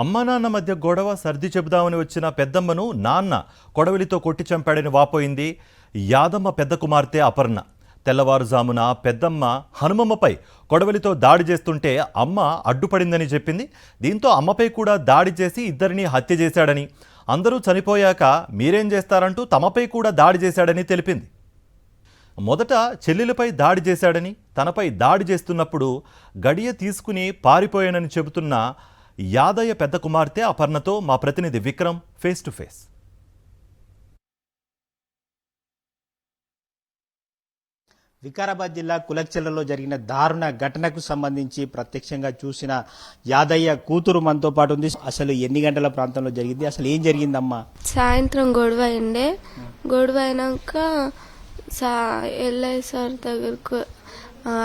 అమ్మా నాన్న మధ్య గొడవ సర్ది చెబుదామని వచ్చిన పెద్దమ్మను నాన్న కొడవలితో కొట్టి చంపాడని వాపోయింది యాదమ్మ పెద్ద కుమార్తె అపర్ణ. తెల్లవారుజామున పెద్దమ్మ హనుమమ్మపై కొడవలితో దాడి చేస్తుంటే అమ్మ అడ్డుపడిందని చెప్పింది. దీంతో అమ్మపై కూడా దాడి చేసి ఇద్దరిని హత్య చేశాడని, అందరూ చనిపోయాక మీరేం చేస్తారంటూ తమపై కూడా దాడి చేశాడని తెలిపింది. మొదట చెల్లెలపై దాడి చేశాడని, తనపై దాడి చేస్తున్నప్పుడు గడియ తీసుకుని పారిపోయానని చెబుతున్న యాదయ్య పెద్ద కుమార్తె అపర్ణతో మా ప్రతినిధి Vikram face to face. Vikarabad జిల్లా కులక్చెర్లలో జరిగిన దారుణ ఘటనకు సంబంధించి ప్రత్యక్షంగా చూసిన యాదయ్య కూతురు మనతో పాటు ఉంది. అసలు ఎన్ని గంటల ప్రాంతంలో జరిగింది, అసలు ఏం జరిగిందమ్మా? సాయంత్రం గొడవ అయిండే. గొడవ అయినాక ఎల్ఐ సార్ దగ్గరకు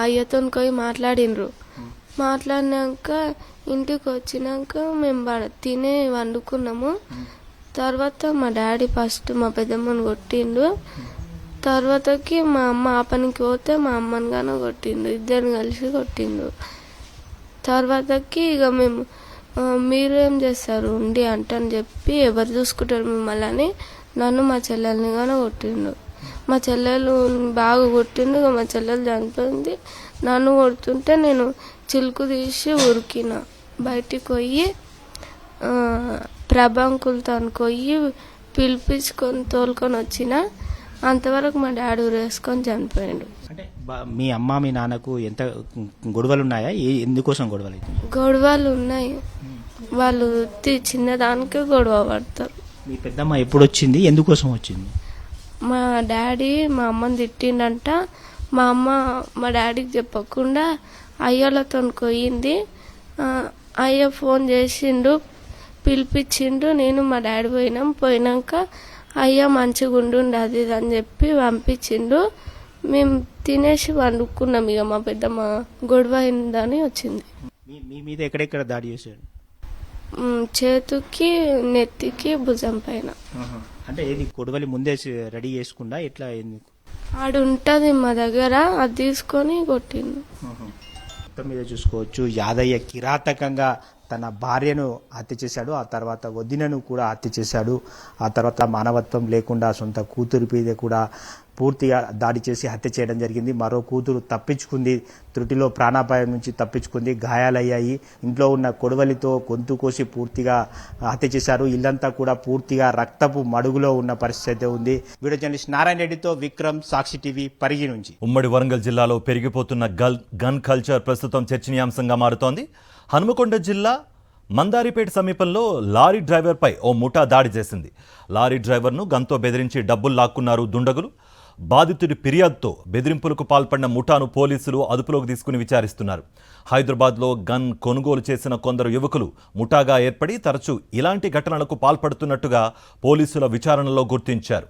అయ్యతో పోయి మాట్లాడినరు. మాట్లాడినాక ఇంటికి వచ్చినాక మేము తిని వండుకున్నాము. తర్వాత మా డాడీ ఫస్ట్ మా పెద్దమ్మని కొట్టిండు. తర్వాతకి మా అమ్మ ఆ పనికి పోతే మా అమ్మని గాను కొట్టిండు, ఇద్దరిని కలిసి కొట్టిండు. తర్వాతకి ఇక మేము మీరు ఏం చేస్తారు ఉండి అంటని చెప్పి ఎవరు చూసుకుంటారు మిమ్మల్ని అని నన్ను మా చెల్లెల్ని గాను కొట్టిండు. మా చెల్లెలు బాగా కొట్టిండు. ఇక మా చెల్లెలు చనిపోయింది. నన్ను కొడుతుంటే నేను చిలుకు తీసి ఉరికిన. బయటికి పోయి ప్రభాంకులతో పోయి పిలిపించుకొని తోలుకొని వచ్చిన. అంతవరకు మా డాడీ ఊరేసుకొని చనిపోయాడు. అంటే మీ అమ్మ మీ నాన్నకు ఎంత గొడవలు ఉన్నాయా? ఎందుకోసం గొడవలు? గొడవలు ఉన్నాయి. వాళ్ళు చిన్నదానికే గొడవ పడతారు. మీ పెద్దమ్మ ఎప్పుడు వచ్చింది, ఎందుకోసం వచ్చింది? మా డాడీ మా అమ్మని తిట్టిండంట. మా అమ్మ మా డాడీకి చెప్పకుండా అయ్యలతో పోయింది. అయ్య ఫోన్ చేసిండు, పిలిపించిండు. నేను మా డాడీ పోయినాక అయ్యా మంచిగా ఉండుండి అది ఇది అని చెప్పి పంపించిండు. మేము తినేసి వండుకున్నాం. ఇక మా పెద్దమ్మ గొడవ అయిందని వచ్చింది. మీ మీద ఎక్కడెక్కడ దాడి చేశాడు? చేతికి, నెత్తికి, భుజం పైన. అంటే ఏది గొడవలి ముందే రెడీ చేసుకుండా ఎట్లా? ఆడు ఉంటుంది మా దగ్గర, అది తీసుకొని కొట్టిండు. మొత్తం మీద చూసుకోవచ్చు, యాదయ్య కిరాతకంగా తన భార్యను హత్య చేశాడు. ఆ తర్వాత వదినను కూడా హత్య చేశాడు. ఆ తర్వాత మానవత్వం లేకుండా సొంత కూతురి మీద కూడా పూర్తిగా దాడి చేసి హత్య చేయడం జరిగింది. మరో కూతురు తప్పించుకుంది, త్రుటిలో ప్రాణాపాయం నుంచి తప్పించుకుంది, గాయాలయ్యాయి. ఇంట్లో ఉన్న కొడవలితో గొంతు కోసి పూర్తిగా హత్య చేశారు. ఇల్లంతా కూడా పూర్తిగా రక్తపు మడుగులో ఉన్న పరిస్థితి ఉంది. వీడియో జర్నలిస్ట్ నారాయణ రెడ్డితో విక్రమ్, సాక్షి టీవీ, పరిగి నుంచి. ఉమ్మడి వరంగల్ జిల్లాలో పెరిగిపోతున్న గన్ కల్చర్ ప్రస్తుతం చర్చనీయాంశంగా మారుతోంది. హనుమకొండ జిల్లా మందారిపేట సమీపంలో లారీ డ్రైవర్పై ఓ ముఠా దాడి చేసింది. లారీ డ్రైవర్ను గన్తో బెదిరించి డబ్బులు లాక్కున్నారు దుండగులు. బాధితుడి ఫిర్యాదుతో బెదిరింపులకు పాల్పడిన ముఠాను పోలీసులు అదుపులోకి తీసుకుని విచారిస్తున్నారు. హైదరాబాద్లో గన్ కొనుగోలు చేసిన కొందరు యువకులు ముఠాగా ఏర్పడి తరచూ ఇలాంటి ఘటనలకు పాల్పడుతున్నట్టుగా పోలీసుల విచారణలో గుర్తించారు.